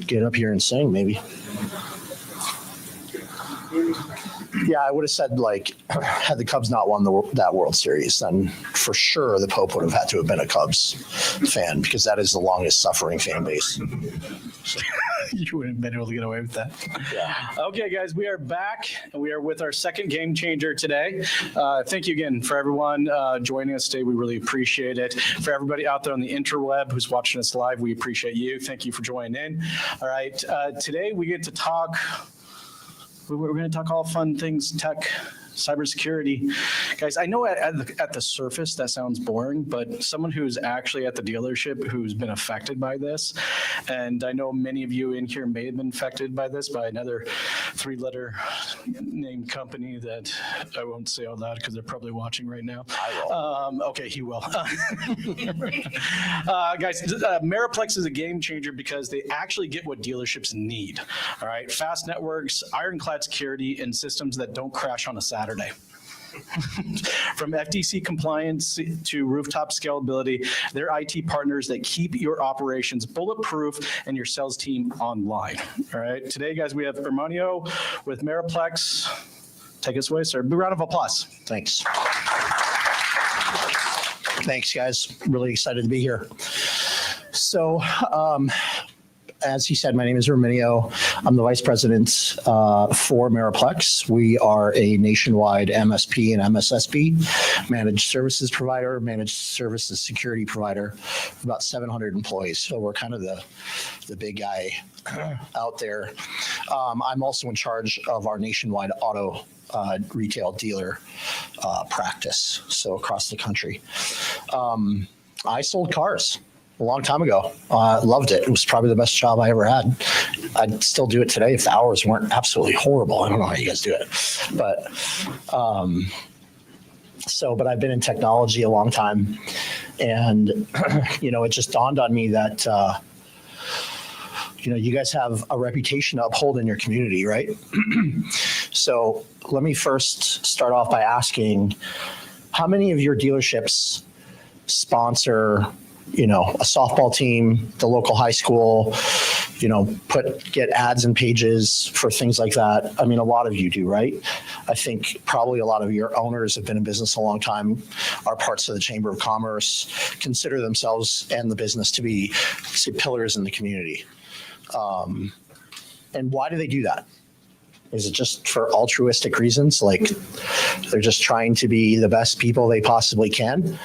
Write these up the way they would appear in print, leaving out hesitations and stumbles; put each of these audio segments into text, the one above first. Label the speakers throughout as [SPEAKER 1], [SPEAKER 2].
[SPEAKER 1] get up here and sing, maybe. Yeah, I would have said, like, had the Cubs not won that World Series, then for sure the Pope would have had to have been a Cubs fan, because that is the longest suffering fan base. So.
[SPEAKER 2] You wouldn't have been able to get away with that.
[SPEAKER 1] Yeah.
[SPEAKER 2] Okay, guys, we are back, and we are with our second game changer today. Thank you again for everyone joining us today. We really appreciate it. For everybody out there on the interweb who's watching us live, we appreciate you. Thank you for joining in. All right, today we get to talk. We're going to talk all fun things, tech, cybersecurity. Guys, I know at the surface that sounds boring, but someone who's actually at the dealership who's been affected by this, and I know many of you in here may have been affected by this by another 3-letter name company that I won't say out loud because they're probably watching right now.
[SPEAKER 1] I will.
[SPEAKER 2] Okay, he will. Guys, Meriplex is a game changer because they actually get what dealerships need. All right, fast networks, ironclad security, and systems that don't crash on a Saturday. From FTC compliance to rooftop scalability, they're IT partners that keep your operations bulletproof and your sales team online. All right, today, guys, we have Armanio with Meriplex. Take us away, sir. Big round of applause.
[SPEAKER 1] Thanks. Thanks, guys. Really excited to be here. So, as he said, my name is Armanio. I'm the vice president for Meriplex. We are a nationwide MSP and MSSP, managed services provider, managed services security provider, about 700 employees. So we're kind of the big guy out there. I'm also in charge of our nationwide auto retail dealer practice, so across the country. I sold cars a long time ago. Loved it. It was probably the best job I ever had. I'd still do it today if the hours weren't absolutely horrible. I don't know how you guys do it, but but I've been in technology a long time, and it just dawned on me that you guys have a reputation to uphold in your community, right? So let me first start off by asking, how many of your dealerships sponsor a softball team, the local high school, get ads and pages for things like that? I mean, a lot of you do, right? I think probably a lot of your owners have been in business a long time, are parts of the Chamber of Commerce, consider themselves and the business to be pillars in the community. And why do they do that? Is it just for altruistic reasons? Like they're just trying to be the best people they possibly can?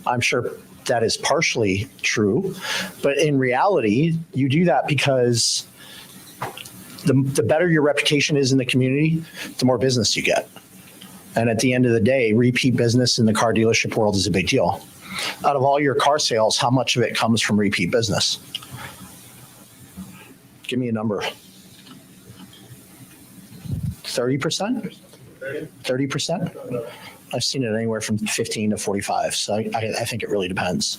[SPEAKER 1] I'm sure that is partially true, but in reality, you do that because the better your reputation is in the community, the more business you get. And at the end of the day, repeat business in the car dealership world is a big deal. Out of all your car sales, how much of it comes from repeat business? Give me a number. 30%? 30%? I've seen it anywhere from 15 to 45. So I think it really depends.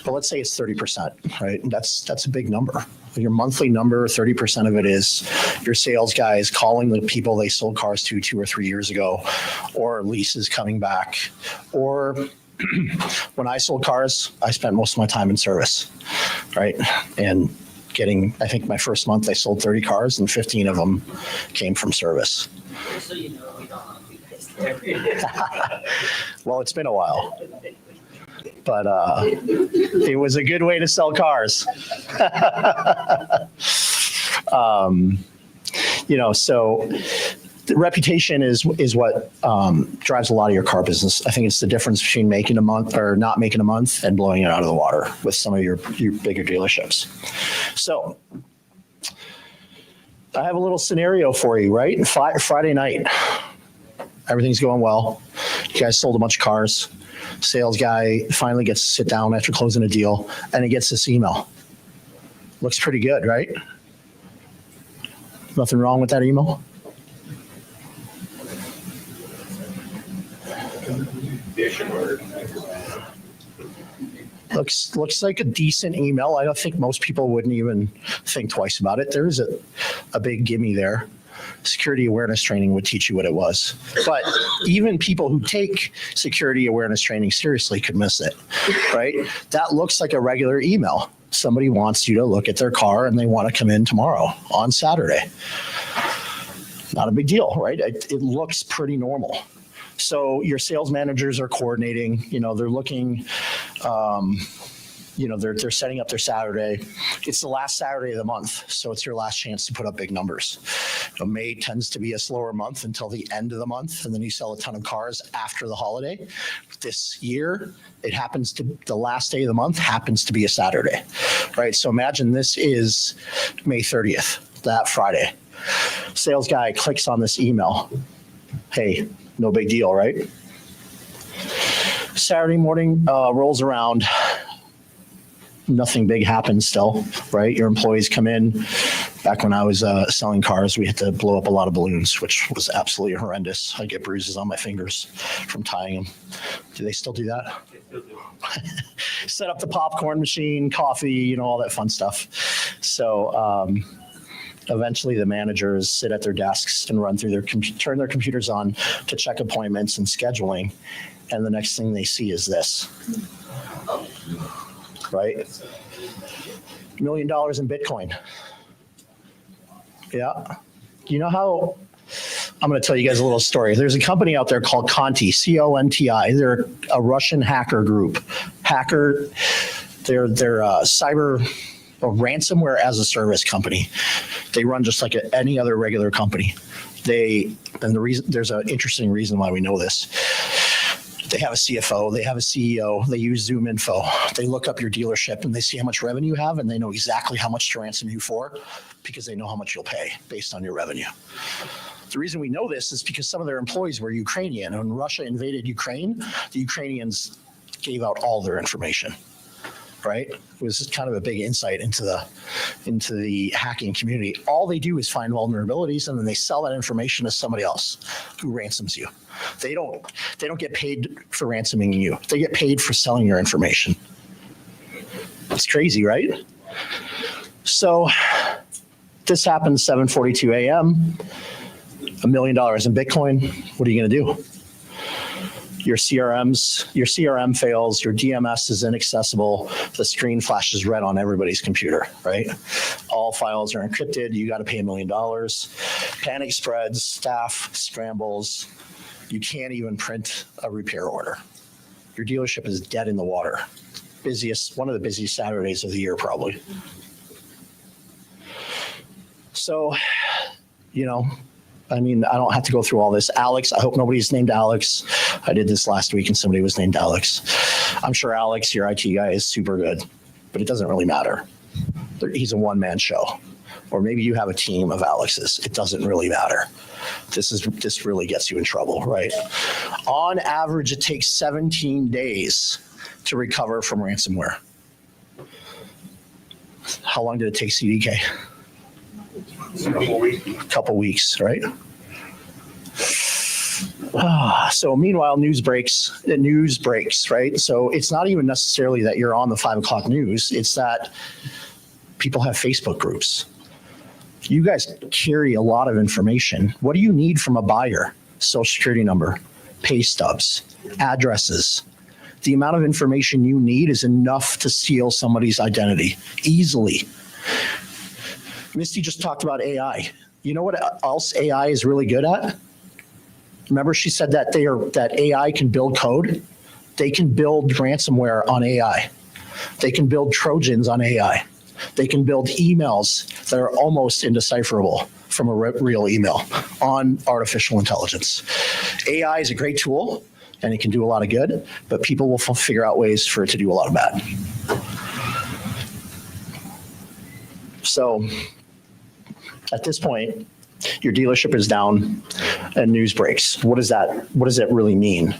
[SPEAKER 1] But let's say it's 30%, right? That's a big number. Your monthly number, 30% of it is your sales guys calling the people they sold cars to 2 or 3 years ago, or leases coming back. Or when I sold cars, I spent most of my time in service, right? And I think my first month I sold 30 cars and 15 of them came from service.
[SPEAKER 3] So we don't
[SPEAKER 1] Well, it's been a while, but it was a good way to sell cars. So the reputation is what drives a lot of your car business. I think it's the difference between making a month or not making a month and blowing it out of the water with some of your bigger dealerships. So I have a little scenario for you, right? Friday night. Everything's going well. You guys sold a bunch of cars. Sales guy finally gets to sit down after closing a deal, and he gets this email. Looks pretty good, right? Nothing wrong with that email? Looks like a decent email. I don't think most people wouldn't even think twice about it. There is a big gimme there. Security awareness training would teach you what it was. But even people who take security awareness training seriously could miss it, right? That looks like a regular email. somebody wants you to look at their car and they want to come in tomorrow on Saturday. Not a big deal, right? It looks pretty normal. So your sales managers are coordinating, they're looking, they're setting up their Saturday. It's the last Saturday of the month, so it's your last chance to put up big numbers. May tends to be a slower month until the end of the month, and then you sell a ton of cars after the holiday. This year, the last day of the month happens to be a Saturday, right? So imagine this is May 30th, that Friday. Sales guy clicks on this email. Hey, no big deal, right? Saturday morning rolls around. Nothing big happens still, right? Your employees come in. Back when I was selling cars, we had to blow up a lot of balloons, which was absolutely horrendous. I get bruises on my fingers from tying them. Do they still do that? They still do. Set up the popcorn machine, coffee, all that fun stuff. So eventually the managers sit at their desks and run through turn their computers on to check appointments and scheduling. And the next thing they see is this. Right? $1 million in Bitcoin. Yeah. You know how, I'm going to tell you guys a little story. There's a company out there called Conti, C-O-N-T-I. They're a Russian hacker group. They're a ransomware as a service company. They run just like any other regular company. There's an interesting reason why we know this. They have a CFO, they have a CEO, they use Zoom info. They look up your dealership and they see how much revenue you have, and they know exactly how much to ransom you for because they know how much you'll pay based on your revenue. The reason we know this is because some of their employees were Ukrainian. When Russia invaded Ukraine, the Ukrainians gave out all their information, right? It was kind of a big insight into the hacking community. All they do is find vulnerabilities, and then they sell that information to somebody else who ransoms you. They don't get paid for ransoming you. They get paid for selling your information. It's crazy, right? So this happened 7:42 a.m. $1 million in Bitcoin. What are you going to do? Your CRM fails, your DMS is inaccessible, the screen flashes red on everybody's computer, right? All files are encrypted, you got to pay $1 million. Panic spreads, staff scrambles, you can't even print a repair order. Your dealership is dead in the water. One of the busiest Saturdays of the year, probably. So, I don't have to go through all this. Alex, I hope nobody's named Alex. I did this last week and somebody was named Alex. I'm sure Alex, your IT guy, is super good, but it doesn't really matter. He's a one-man show. Or maybe you have a team of Alexes. It doesn't really matter. This really gets you in trouble, right? On average, it takes 17 days to recover from ransomware. How long did it take CDK? A couple weeks, right? So meanwhile, news breaks, right? So it's not even necessarily that you're on the 5 o'clock news. It's that people have Facebook groups. You guys carry a lot of information. What do you need from a buyer? Social security number, pay stubs, addresses. The amount of information you need is enough to steal somebody's identity easily. Misty just talked about AI. You know what else AI is really good at? Remember she said that that AI can build code? They can build ransomware on AI. They can build Trojans on AI. They can build emails that are almost indecipherable from a real email on artificial intelligence. AI is a great tool and it can do a lot of good, but people will figure out ways for it to do a lot of bad. So at this point, your dealership is down and news breaks. What does that really mean?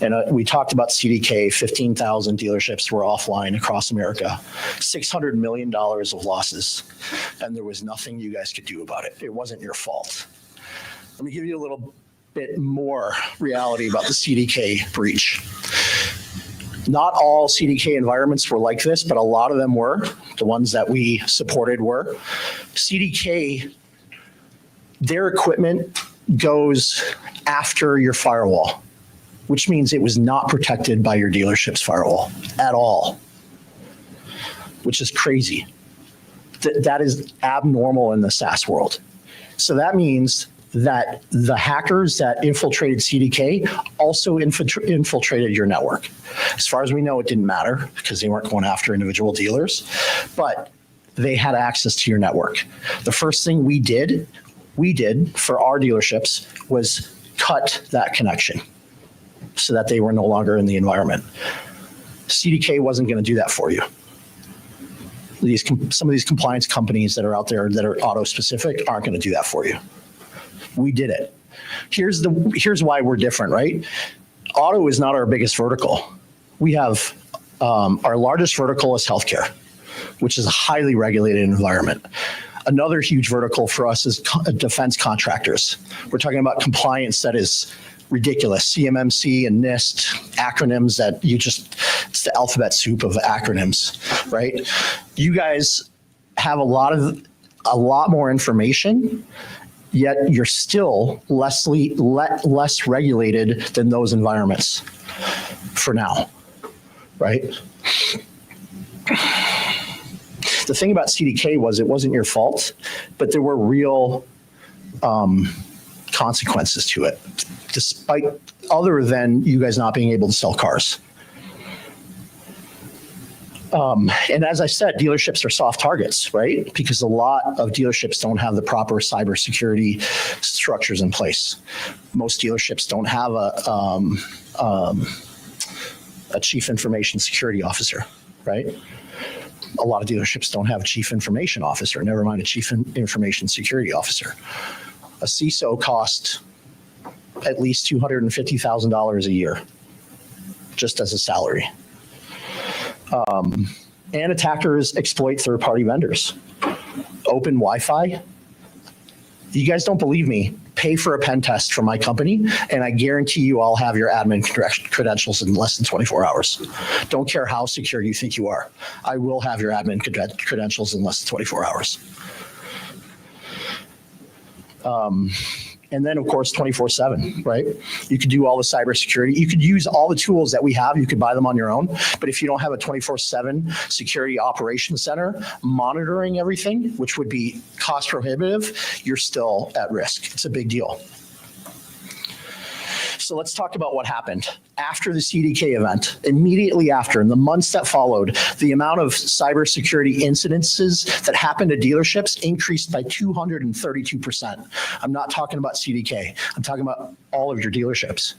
[SPEAKER 1] And we talked about CDK, 15,000 dealerships were offline across America, $600 million of losses, and there was nothing you guys could do about it. It wasn't your fault. Let me give you a little bit more reality about the CDK breach. Not all CDK environments were like this, but a lot of them were. The ones that we supported were. CDK, their equipment goes after your firewall, which means it was not protected by your dealership's firewall at all. which is crazy. That is abnormal in the SaaS world. So that means that the hackers that infiltrated CDK also infiltrated your network. As far as we know, it didn't matter because they weren't going after individual dealers, but they had access to your network. The first thing we did for our dealerships was cut that connection so that they were no longer in the environment. CDK wasn't going to do that for you. Some of these compliance companies that are out there that are auto specific aren't going to do that for you. We did it. Here's why we're different, right? Auto is not our biggest vertical. We have our largest vertical is healthcare, which is a highly regulated environment. Another huge vertical for us is defense contractors. We're talking about compliance that is ridiculous. CMMC and NIST, acronyms that it's the alphabet soup of acronyms, right? You guys have a lot more information, yet you're still less regulated than those environments for now, right? The thing about CDK was it wasn't your fault, but there were real consequences to it, despite other than you guys not being able to sell cars. And as I said, dealerships are soft targets, right? Because a lot of dealerships don't have the proper cybersecurity structures in place. Most dealerships don't have a chief information security officer, right? A lot of dealerships don't have a chief information officer, never mind a chief information security officer. A CISO costs at least $250,000 a year just as a salary. And attackers exploit third-party vendors. Open Wi-Fi. You guys don't believe me? Pay for a pen test from my company, and I guarantee you I'll have your admin credentials in less than 24 hours. Don't care how secure you think you are. I will have your admin credentials in less than 24 hours. And then, of course, 24/7, right? You could do all the cybersecurity. You could use all the tools that we have. You could buy them on your own. But if you don't have a 24/7 security operations center monitoring everything, which would be cost prohibitive, you're still at risk. It's a big deal. So let's talk about what happened after the CDK event. Immediately after, in the months that followed, the amount of cybersecurity incidences that happened to dealerships increased by 232%. I'm not talking about CDK. I'm talking about all of your dealerships.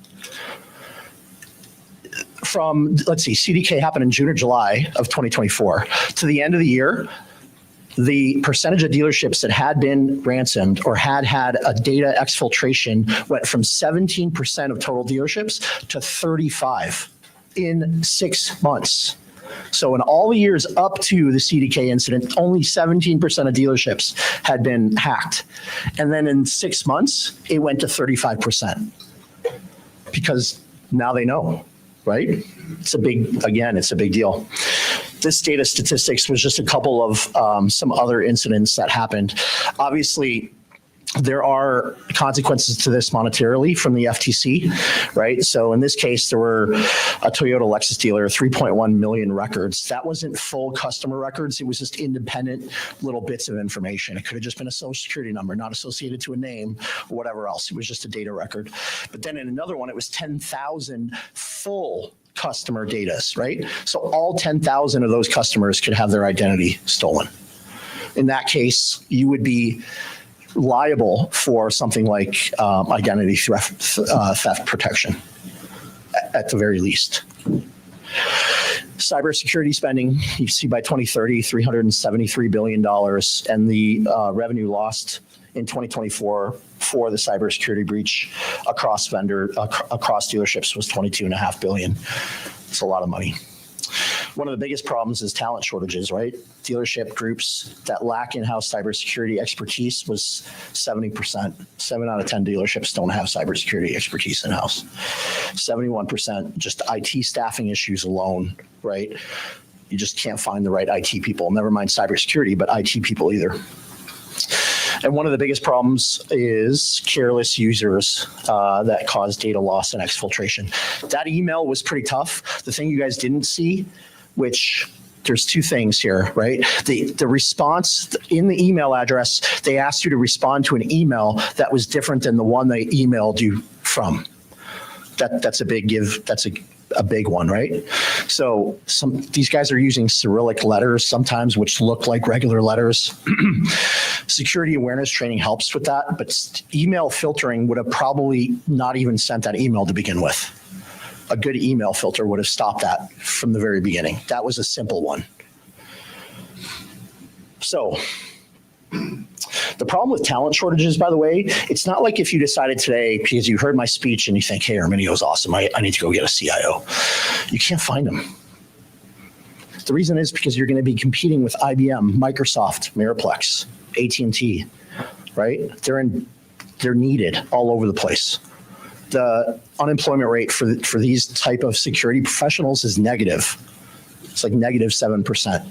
[SPEAKER 1] CDK happened in June or July of 2024. To the end of the year, the percentage of dealerships that had been ransomed or had a data exfiltration went from 17% of total dealerships to 35% in 6 months. So in all the years up to the CDK incident, only 17% of dealerships had been hacked. And then in 6 months, it went to 35% because now they know, right? It's a big deal. This data statistics was just a couple of some other incidents that happened. Obviously, there are consequences to this monetarily from the FTC, right? So in this case, there were a Toyota Lexus dealer, 3.1 million records. That wasn't full customer records. It was just independent little bits of information. It could have just been a social security number, not associated to a name or whatever else. It was just a data record. But then in another one, it was 10,000 full customer data, right? So all 10,000 of those customers could have their identity stolen. In that case, you would be liable for something like identity theft protection, at the very least. Cybersecurity spending, you see by 2030, $373 billion, and the revenue lost in 2024 for the cybersecurity breach across dealerships was $22.5 billion. It's a lot of money. One of the biggest problems is talent shortages, right? Dealership groups that lack in-house cybersecurity expertise was 70%. 7 out of 10 dealerships don't have cybersecurity expertise in-house. 71% just IT staffing issues alone, right? You just can't find the right IT people. Never mind cybersecurity, but IT people either. And one of the biggest problems is careless users that cause data loss and exfiltration. That email was pretty tough. The thing you guys didn't see, which there's two things here, right? The response in the email address, they asked you to respond to an email that was different than the one they emailed you from. That's a big give. That's a big one, right? So these guys are using Cyrillic letters sometimes, which look like regular letters. Security awareness training helps with that, but email filtering would have probably not even sent that email to begin with. A good email filter would have stopped that from the very beginning. That was a simple one. So the problem with talent shortages, by the way, it's not like if you decided today, because you heard my speech and you think, hey, Arminio's awesome, I need to go get a CIO. You can't find them. The reason is because you're going to be competing with IBM, Microsoft, Meriplex, AT&T, right? They're needed all over the place. The unemployment rate for these type of security professionals is negative. It's like negative 7%.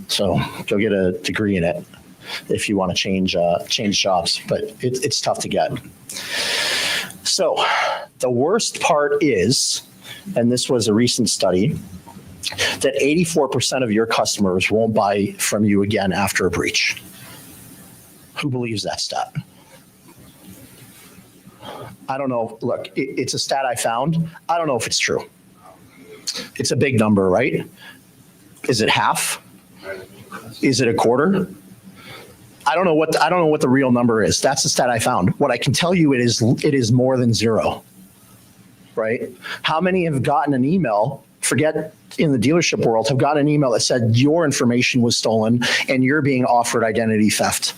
[SPEAKER 1] So go get a degree in it if you want to change jobs, but it's tough to get. So the worst part is, and this was a recent study, that 84% of your customers won't buy from you again after a breach. Who believes that stat? I don't know. Look, it's a stat I found. I don't know if it's true. It's a big number, right? Is it half? Is it a quarter? I don't know what the real number is. That's the stat I found. What I can tell you it is more than zero. Right? How many have gotten an email, forget in the dealership world, have gotten an email that said your information was stolen and you're being offered identity theft,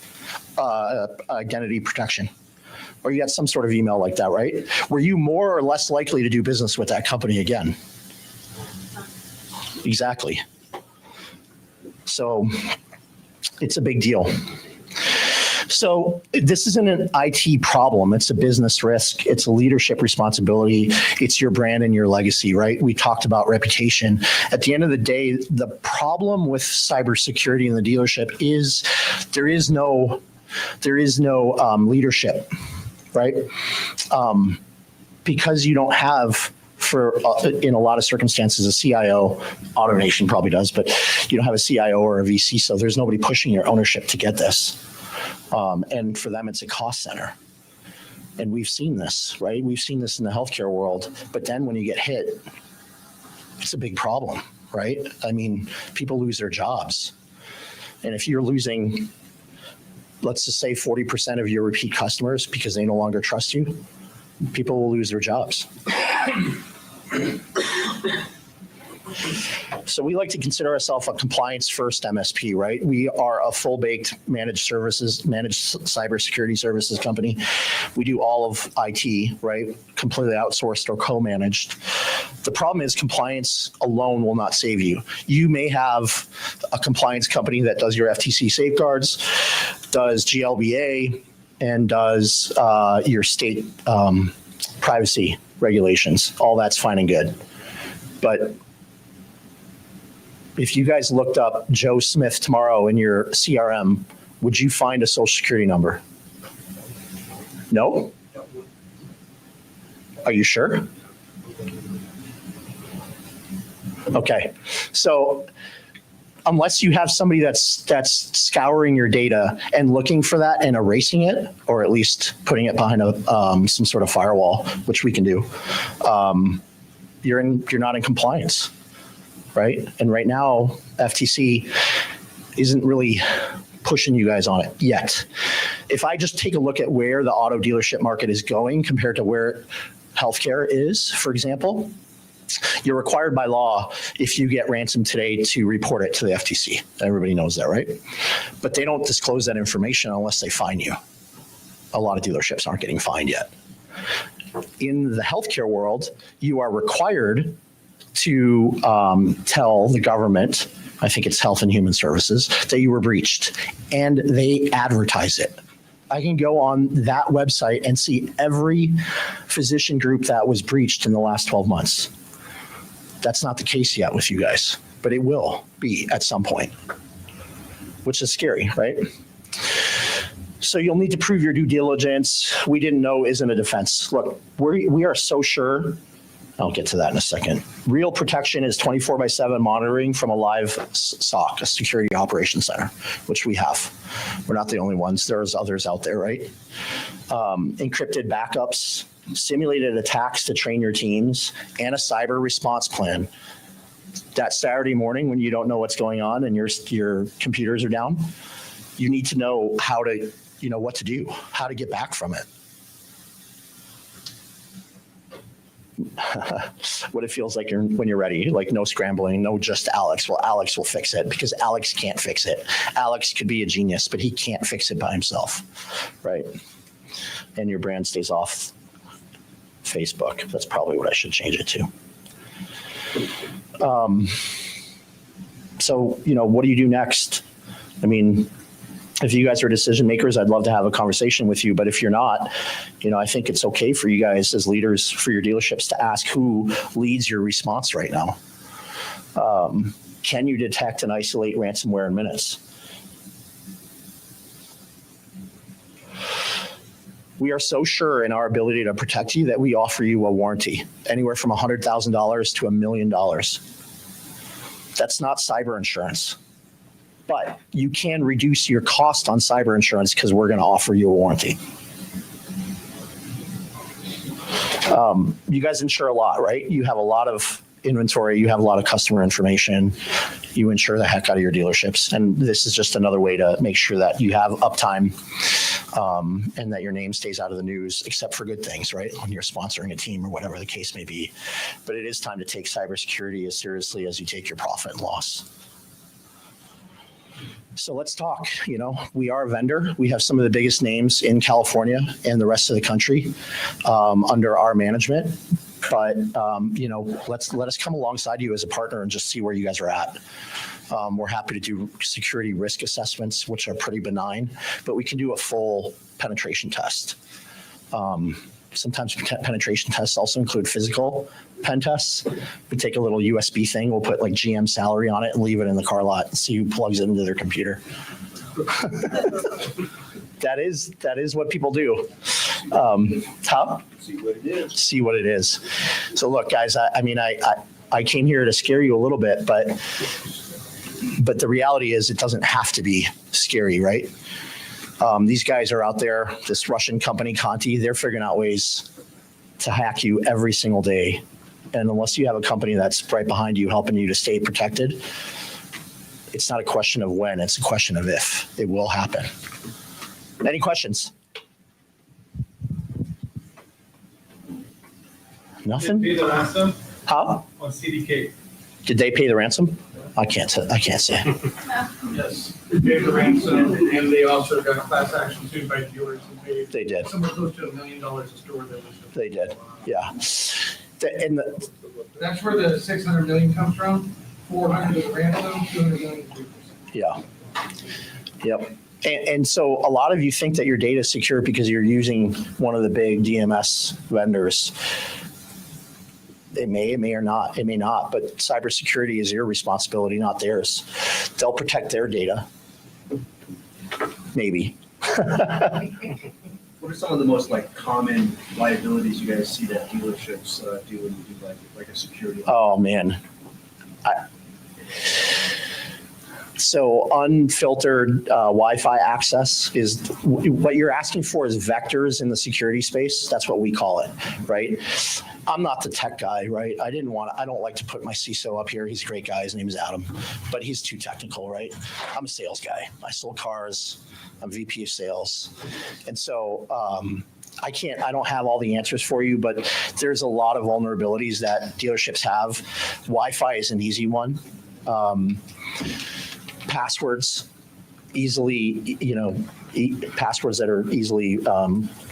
[SPEAKER 1] identity protection? Or you got some sort of email like that, right? Were you more or less likely to do business with that company again? Exactly. So it's a big deal. So this isn't an IT problem. It's a business risk. It's a leadership responsibility. It's your brand and your legacy, right? We talked about reputation. At the end of the day, the problem with cybersecurity in the dealership is there is no leadership, right? Because you don't have, in a lot of circumstances, a CIO. AutoNation probably does, but you don't have a CIO or a VC, so there's nobody pushing your ownership to get this. And for them, it's a cost center. And we've seen this, right? We've seen this in the healthcare world. But then when you get hit, it's a big problem, right? I mean, people lose their jobs. And if you're losing, let's just say 40% of your repeat customers because they no longer trust you, people will lose their jobs. So we like to consider ourselves a compliance first MSP, right? We are a full baked managed cybersecurity services company. We do all of IT, right? Completely outsourced or co-managed. The problem is compliance alone will not save you. You may have a compliance company that does your FTC safeguards, does GLBA, and does your state privacy regulations. All that's fine and good. But if you guys looked up Joe Smith tomorrow in your CRM, would you find a social security number? No? Are you sure? Okay. So unless you have somebody that's scouring your data and looking for that and erasing it, or at least putting it behind some sort of firewall, which we can do, you're not in compliance. Right? And right now, FTC isn't really pushing you guys on it yet. If I just take a look at where the auto dealership market is going compared to where healthcare is, for example, you're required by law, if you get ransomed today, to report it to the FTC. Everybody knows that, right? But they don't disclose that information unless they fine you. A lot of dealerships aren't getting fined yet. In the healthcare world, you are required to tell the government, I think it's Health and Human Services, that you were breached, and they advertise it. I can go on that website and see every physician group that was breached in the last 12 months. That's not the case yet with you guys, but it will be at some point, which is scary, right? So you'll need to prove your due diligence. We didn't know isn't a defense. Look, we are so sure I'll get to that in a second. Real protection is 24/7 monitoring from a live SOC, a security operations center, which we have. We're not the only ones. There's others out there, right? Encrypted backups, simulated attacks to train your teams, and a cyber response plan. That Saturday morning when you don't know what's going on and your computers are down, you need to know how to, what to do, how to get back from it. What it feels like when you're ready, like no scrambling, no just Alex. Well, Alex will fix it because Alex can't fix it. Alex could be a genius, but he can't fix it by himself, right? And your brand stays off Facebook. That's probably what I should change it to. So, what do you do next? I mean, if you guys are decision makers, I'd love to have a conversation with you. But if you're not, I think it's okay for you guys as leaders for your dealerships to ask who leads your response right now. Can you detect and isolate ransomware in minutes? We are so sure in our ability to protect you that we offer you a warranty, anywhere from $100,000 to $1 million. That's not cyber insurance. But you can reduce your cost on cyber insurance because we're going to offer you a warranty. You guys insure a lot, right? You have a lot of inventory. You have a lot of customer information. You insure the heck out of your dealerships. And this is just another way to make sure that you have uptime and that your name stays out of the news, except for good things, right? When you're sponsoring a team or whatever the case may be. But it is time to take cybersecurity as seriously as you take your profit and loss. So let's talk. We are a vendor. We have some of the biggest names in California and the rest of the country under our management. But let us come alongside you as a partner and just see where you guys are at. We're happy to do security risk assessments, which are pretty benign, but we can do a full penetration test. Sometimes penetration tests also include physical pen tests. We take a little USB thing, we'll put like GM salary on it and leave it in the car lot and see who plugs it into their computer. That is what people do.
[SPEAKER 4] See what it is.
[SPEAKER 1] See what it is. So look, guys, I came here to scare you a little bit, but the reality is it doesn't have to be scary, right? These guys are out there, this Russian company, Conti, they're figuring out ways to hack you every single day. And unless you have a company that's right behind you, helping you to stay protected, it's not a question of when, it's a question of if. It will happen. Any questions? Nothing?
[SPEAKER 4] Did they pay the ransom
[SPEAKER 1] How?
[SPEAKER 4] on CDK?
[SPEAKER 1] Did they pay the ransom? I can't say.
[SPEAKER 4] Yes. They paid the ransom, and they also got a class action suit by dealers and paid.
[SPEAKER 1] They did.
[SPEAKER 4] Somewhere close to $1 million a store that was.
[SPEAKER 1] They did. Yeah.
[SPEAKER 4] That's where the 600 million comes from. 400 is ransom, 200 million is 3%.
[SPEAKER 1] Yeah. Yep. And so a lot of you think that your data is secure because you're using one of the big DMS vendors. It may or not. It may not. But cybersecurity is your responsibility, not theirs. They'll protect their data. Maybe.
[SPEAKER 5] What are some of the most common liabilities you guys see that dealerships do when you do like a security?
[SPEAKER 1] Oh man. So unfiltered Wi-Fi access is what you're asking for is vectors in the security space. That's what we call it, right? I'm not the tech guy, right? I don't like to put my CISO up here. He's a great guy. His name is Adam, but he's too technical, right? I'm a sales guy. I sold cars. I'm VP of sales. And so I don't have all the answers for you, but there's a lot of vulnerabilities that dealerships have. Wi-Fi is an easy one. Passwords, passwords that are easily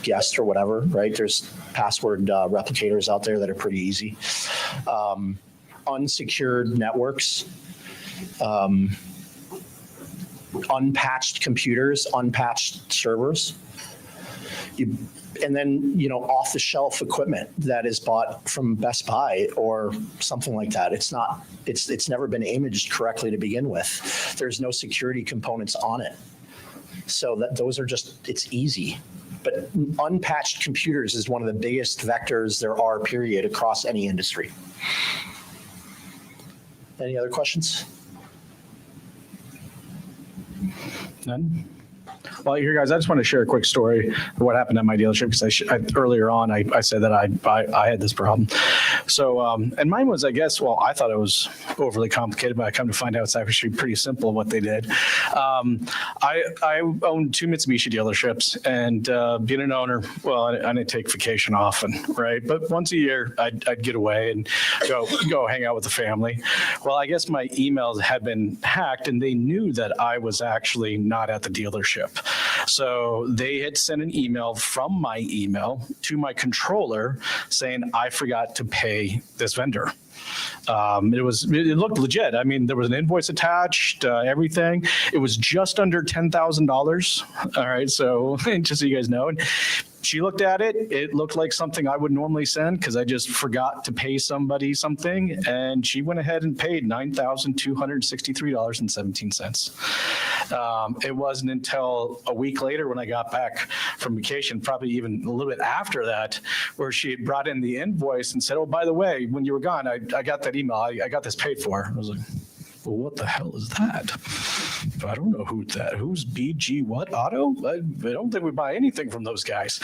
[SPEAKER 1] guessed or whatever, right? There's password replicators out there that are pretty easy. Unsecured networks, unpatched computers, unpatched servers. And then, off-the-shelf equipment that is bought from Best Buy or something like that. It's never been imaged correctly to begin with. There's no security components on it. So those are it's easy. But unpatched computers is one of the biggest vectors there are, period, across any industry. Any other questions?
[SPEAKER 2] None? Well, here, guys, I just want to share a quick story of what happened at my dealership because earlier on I said that I had this problem. So, and mine was, I guess, well, I thought it was overly complicated, but I come to find out it's actually pretty simple what they did. I owned 2 Mitsubishi dealerships, and being an owner, well, I didn't take vacation often, right? But once a year, I'd get away and go hang out with the family. Well, I guess my emails had been hacked, and they knew that I was actually not at the dealership. So they had sent an email from my email to my controller saying, I forgot to pay this vendor. It looked legit. I mean, there was an invoice attached, everything. It was just under $10,000. All right. So just so you guys know. And she looked at it. It looked like something I would normally send because I just forgot to pay somebody something. And she went ahead and paid $9,263.17. It wasn't until a week later when I got back from vacation, probably even a little bit after that, where she had brought in the invoice and said, oh, by the way, when you were gone, I got that email. I got this paid for. I was like, well, what the hell is that? I don't know who's BG what auto? I don't think we buy anything from those guys.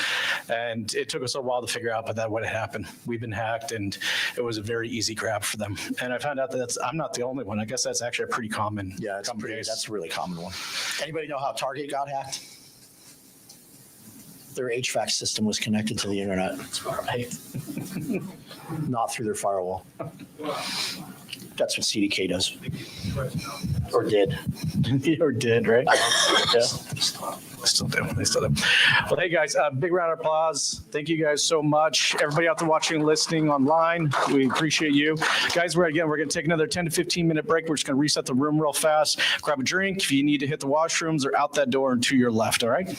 [SPEAKER 2] And it took us a while to figure out, but that what had happened. We've been hacked, and it was a very easy grab for them. And I found out that I'm not the only one. I guess that's actually a pretty common.
[SPEAKER 1] Yeah, that's a really common one. Anybody know how Target got hacked? Their HVAC system was connected to the internet. That's right. Not through their firewall. That's what CDK does. Or did.
[SPEAKER 2] Or did, right? Yeah. Still do. They still do. Well, hey, guys, big round of applause. Thank you guys so much. Everybody out there watching and listening online, we appreciate you. Guys, we're going to take another 10 to 15 minute break. We're just going to reset the room real fast. Grab a drink. If you need to hit the washrooms, they're out that door and to your left, all right?